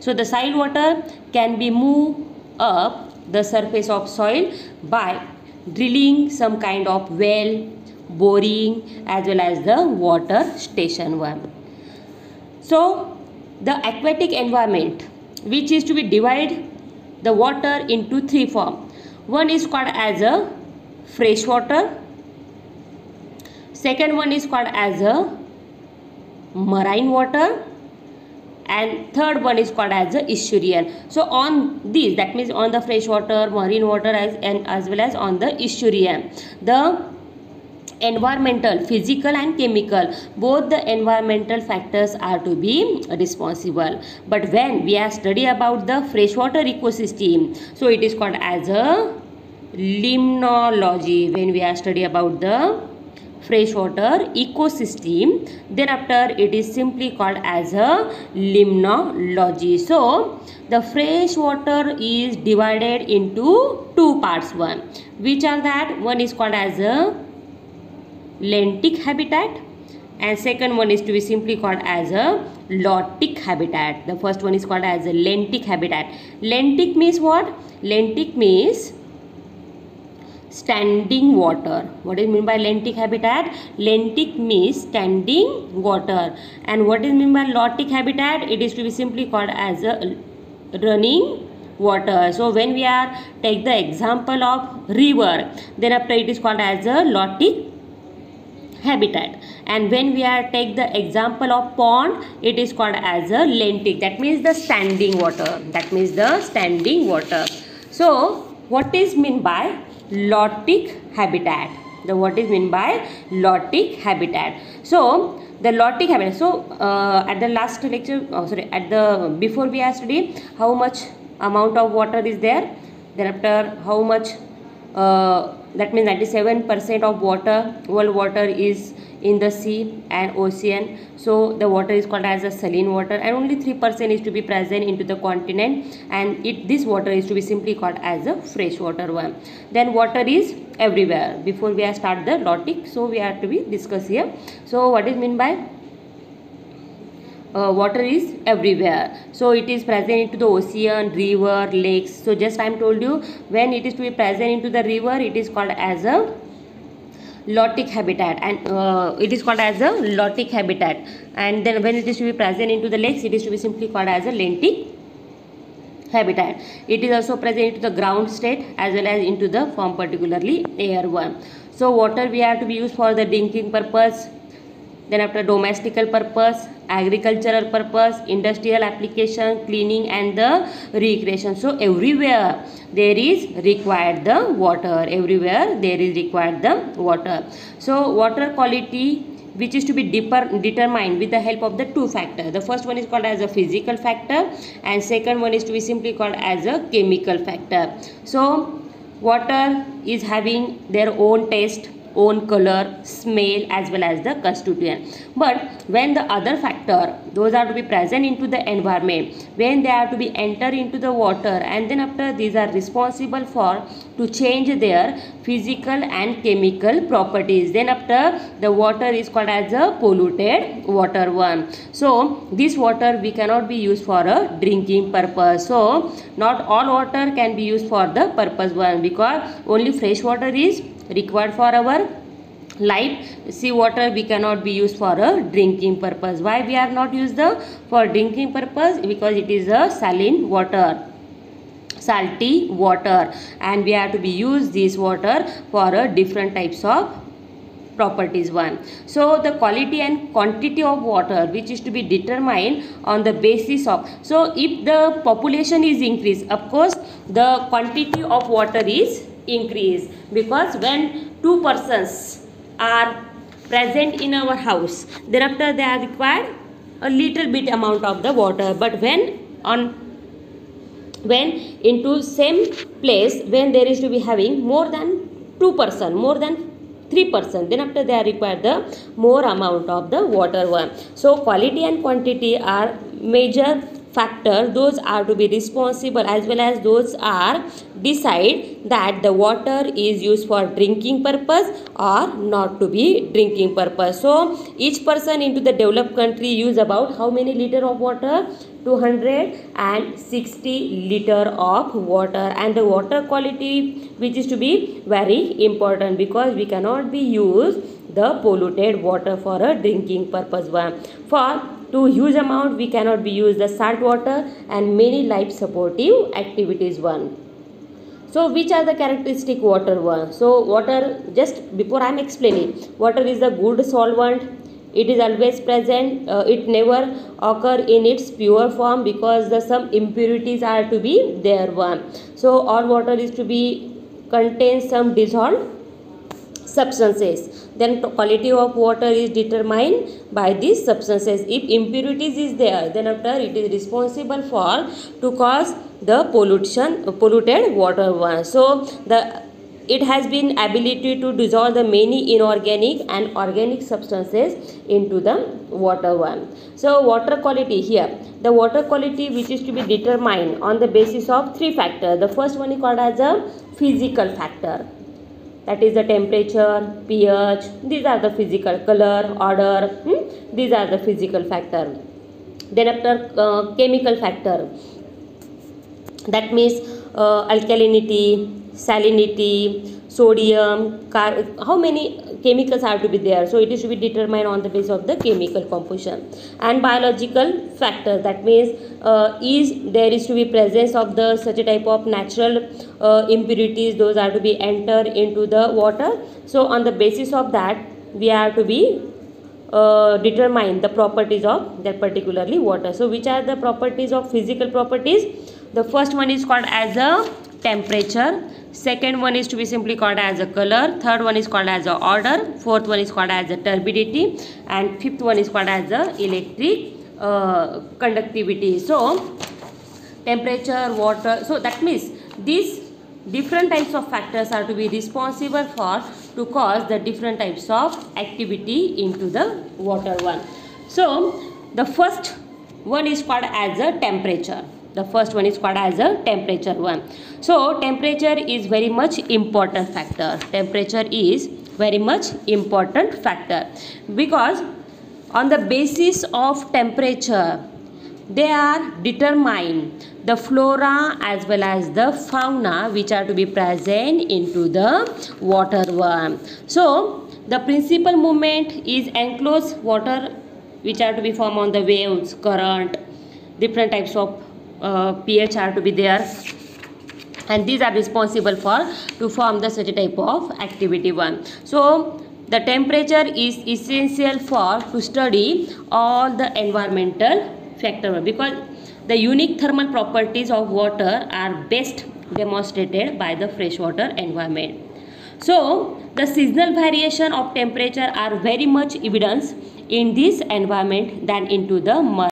So the soil water can be moved up the surface of soil by drilling some kind of well, boring, as well as the water station one. So the aquatic environment, which is to be divide the water into three forms. One is called as a fresh water, second one is called as a marine water, and third one is called as the estuarian. So on these, that means on the fresh water, marine water, as well as on the estuarian, the environmental, physical and chemical, both the environmental factors are to be responsible. But when we are study about the freshwater ecosystem, so it is called as a limnology. When we are study about the freshwater ecosystem, then after it is simply called as a limnology. So the fresh water is divided into two parts. One, which are that? One is called as a lentic habitat, and second one is to be simply called as a lotic habitat. The first one is called as a lentic habitat. Lentic means what? Lentic means standing water. What is mean by lentic habitat? Lentic means standing water. And what is mean by lotic habitat? It is to be simply called as a running water. So when we are take the example of river, then after it is called as a lotic habitat. And when we are take the example of pond, it is called as a lentic. That means the standing water. That means the standing water. So what is mean by lotic habitat? What is mean by lotic habitat? So the lotic habitat. So at the last lecture, before we are study how much amount of water is there. Then after how much, that means 97% of water, world water is in the sea and ocean. So the water is called as a saline water, and only 3% is to be present into the continent, and this water is to be simply called as a fresh water one. Then water is everywhere. Before we start the lotic, so we have to be discuss here. So what is mean by water is everywhere? So it is present into the ocean, river, lakes. So just I am told you, when it is to be present into the river, it is called as a lotic habitat, and it is called as a lotic habitat. And then when it is to be present into the lakes, it is to be simply called as a lentic habitat. It is also present into the ground state as well as into the form, particularly air one. So water we have to be used for the drinking purpose, then after domestical purpose, agricultural purpose, industrial application, cleaning and the recreation. So everywhere there is required the water. Everywhere there is required the water. So water quality, which is to be determined with the help of the two factors. The first one is called as a physical factor, and second one is to be simply called as a chemical factor. So water is having their own taste, own color, smell, as well as the constituent. But when the other factor, those are to be present into the environment, when they are to be enter into the water, and then after these are responsible for to change their physical and chemical properties, then after the water is called as a polluted water one. So this water we cannot be used for a drinking purpose. So not all water can be used for the purpose one, because only fresh water is required for our life. Sea water we cannot be used for a drinking purpose. Why we are not used for drinking purpose? Because it is a saline water, salty water, and we have to be use this water for a different types of properties one. So the quality and quantity of water, which is to be determined on the basis of, so if the population is increased, of course the quantity of water is increased, because when two persons are present in our house, thereafter they are required a little bit amount of the water. But when into same place, when there is to be having more than 2%, more than 3%, then after they are required the more amount of the water one. So quality and quantity are major factor, those are to be responsible, as well as those are decide that the water is used for drinking purpose or not to be drinking purpose. So each person into the developed country use about how many liter of water? 260 liter of water. And the water quality which is to be very important, because we cannot be use the polluted water for a drinking purpose one. For to huge amount we cannot be use the salt water and many life supportive activities one. So which are the characteristic water one? So water, just before I am explaining, water is a good solvent. It is always present. It never occur in its pure form, because the some impurities are to be there one. So all water is to be contain some dissolved substances. Then quality of water is determined by these substances. If impurities is there, then after it is responsible for to cause the polluted water one. So it has been ability to dissolve the many inorganic and organic substances into the water one. So water quality here, the water quality which is to be determined on the basis of three factors. The first one is called as a physical factor, that is the temperature, pH, these are the physical, color, odor, these are the physical factor. Then after chemical factor, that means alkalinity, salinity, sodium, how many chemicals have to be there. So it is to be determined on the basis of the chemical composition. And biological factor, that means is there is to be presence of the such a type of natural impurities, those are to be enter into the water. So on the basis of that we have to be determine the properties of that particularly water. So which are the properties of physical properties? The first one is called as a temperature, second one is to be simply called as a color, third one is called as a odor, fourth one is called as a turbidity, and fifth one is called as a electric conductivity. So temperature, water, so that means these different types of factors are to be responsible for to cause the different types of activity into the water one. So the first one is called as a temperature. The first one is called as a temperature one. So temperature is very much important factor. Temperature is very much important factor, because on the basis of temperature they are determined the flora as well as the fauna which are to be present into the water one. So the principal movement is enclosed water which are to be formed on the waves, current, different types of pH are to be there, and these are responsible for to form the such type of activity one. So the temperature is essential for to study all the environmental factor, because the unique thermal properties of water are best demonstrated by the freshwater environment. So the seasonal variation of temperature are very much evidence in this environment than into the